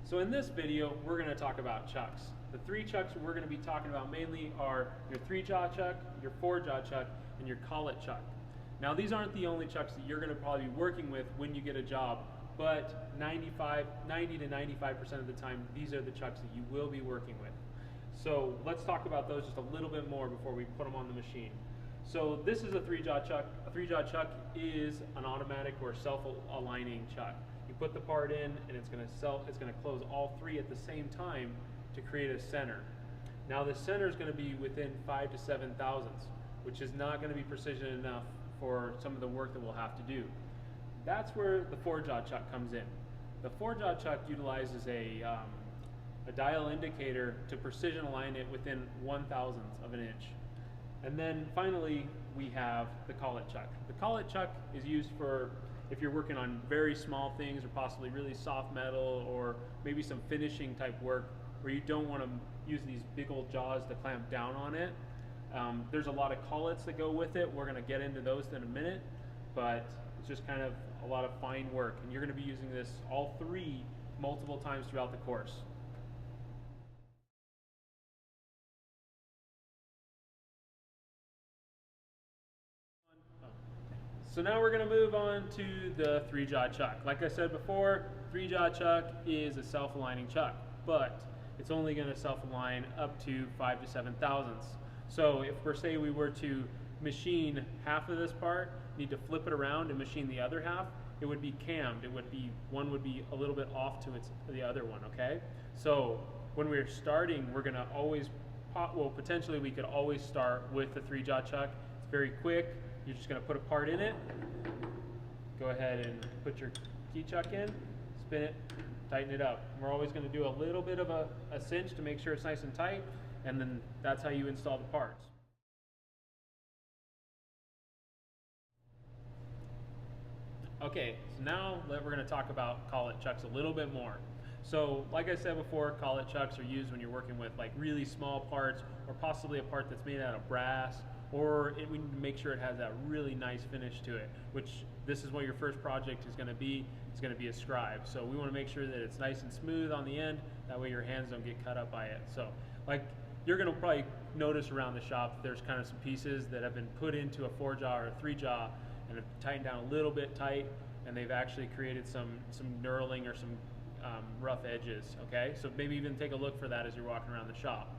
So in this video, we're going to talk about chucks. The three chucks we're going to be talking about mainly are your 3-jaw chuck, your 4-jaw chuck, and your collet chuck. Now these aren't the only chucks that you're going to probably be working with when you get a job, but 90 to 95% of the time, these are the chucks that you will be working with. So let's talk about those just a little bit more before we put them on the machine. So this is a 3-jaw chuck. A 3-jaw chuck is an automatic or self-aligning chuck. You put the part in and it's going to close all three at the same time to create a center. Now the center is going to be within 5 to 7 thousandths, which is not going to be precision enough for some of the work that we'll have to do. That's where the 4-jaw chuck comes in. The 4-jaw chuck utilizes a dial indicator to precision align it within 1/1000th of an inch. And then finally, we have the collet chuck. The collet chuck is used for if you're working on very small things or possibly really soft metal or maybe some finishing type work where you don't want to use these big old jaws to clamp down on it. There's a lot of collets that go with it. We're going to get into those in a minute, but it's just kind of a lot of fine work. And you're going to be using this all three multiple times throughout the course. So now we're going to move on to the 3-jaw chuck. Like I said before, 3-jaw chuck is a self-aligning chuck, but it's only going to self-align up to 5 to 7 thousandths. So if per se we were to machine half of this part, need to flip it around and machine the other half, it would be cammed. One would be a little bit off to the other one, okay? So when we're starting, we're going to always potentially we could always start with the 3-jaw chuck. It's very quick. You're just going to put a part in it, go ahead and put your key chuck in, spin it, tighten it up. We're always going to do a little bit of a cinch to make sure it's nice and tight, and then that's how you install the parts. Okay, so now we're going to talk about collet chucks a little bit more. So like I said before, collet chucks are used when you're working with like really small parts or possibly a part that's made out of brass, or we need to make sure it has that really nice finish to it, which this is what your first project is going to be. It's going to be a scribe. So we want to make sure that it's nice and smooth on the end. That way your hands don't get cut up by it. So like you're going to probably notice around the shop that there's kind of some pieces that have been put into a 4-jaw or a 3-jaw and have tightened down a little bit tight, and they've actually created some knurling or some rough edges, okay? So maybe even take a look for that as you're walking around the shop.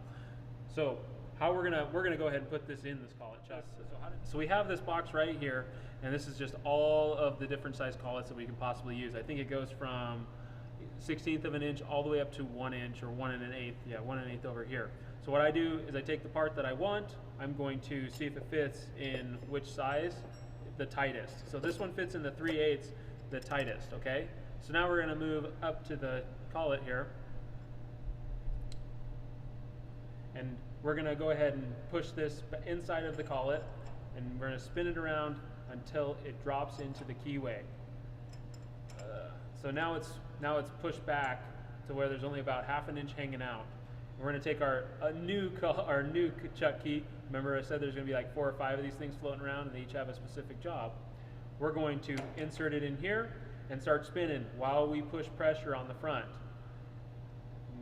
So how we're gonna go ahead and put this in this collet chuck. So we have this box right here, and this is just all of the different size collets that we can possibly use. I think it goes from 1/16 of an inch all the way up to 1 inch or 1 1/8. Yeah, 1 1/8 over here. So what I do is I take the part that I want. I'm going to see if it fits in which size, the tightest. So this one fits in the 3/8, the tightest. Okay. So now we're gonna move up to the collet here, and we're going to go ahead and push this inside of the collet, and we're going to spin it around until it drops into the keyway. So now it's pushed back to where there's only about ½ an inch hanging out. We're going to take our new chuck key. Remember I said there's going to be like 4 or 5 of these things floating around, and they each have a specific job. We're going to insert it in here and start spinning while we push pressure on the front.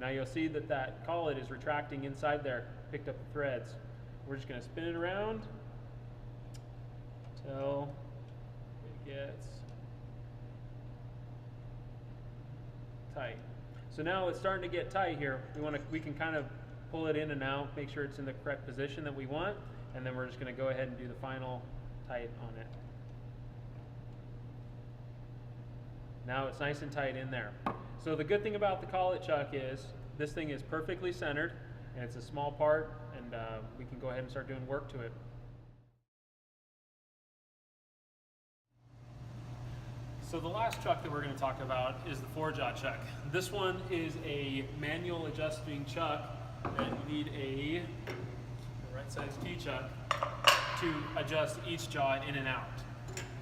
Now you'll see that that collet is retracting inside there, picked up the threads. We're just going to spin it around until it gets tight. So now it's starting to get tight here. We can kind of pull it in and out, make sure it's in the correct position that we want, and then we're just going to go ahead and do the final tight on it. Now it's nice and tight in there. So the good thing about the collet chuck is this thing is perfectly centered, and it's a small part, and we can go ahead and start doing work to it. So the last chuck that we're going to talk about is the 4-jaw chuck. This one is a manual adjusting chuck that you need a right size key chuck to adjust each jaw in and out.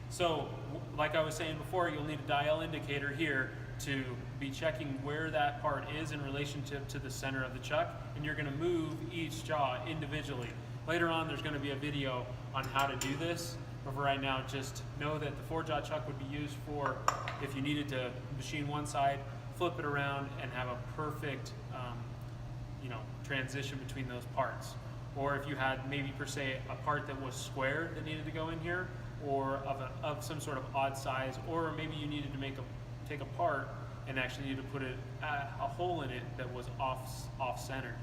So like I was saying before, you'll need a dial indicator here to be checking where that part is in relationship to the center of the chuck, and you're going to move each jaw individually. Later on there's going to be a video on how to do this, but for right now just know that the 4-jaw chuck would be used for if you needed to machine one side flip it around and have a perfect transition between those parts. Or if you had maybe per se a part that was square that needed to go in here, or of some sort of odd size, or maybe you needed to take a part and actually need to put a hole in it that was off center.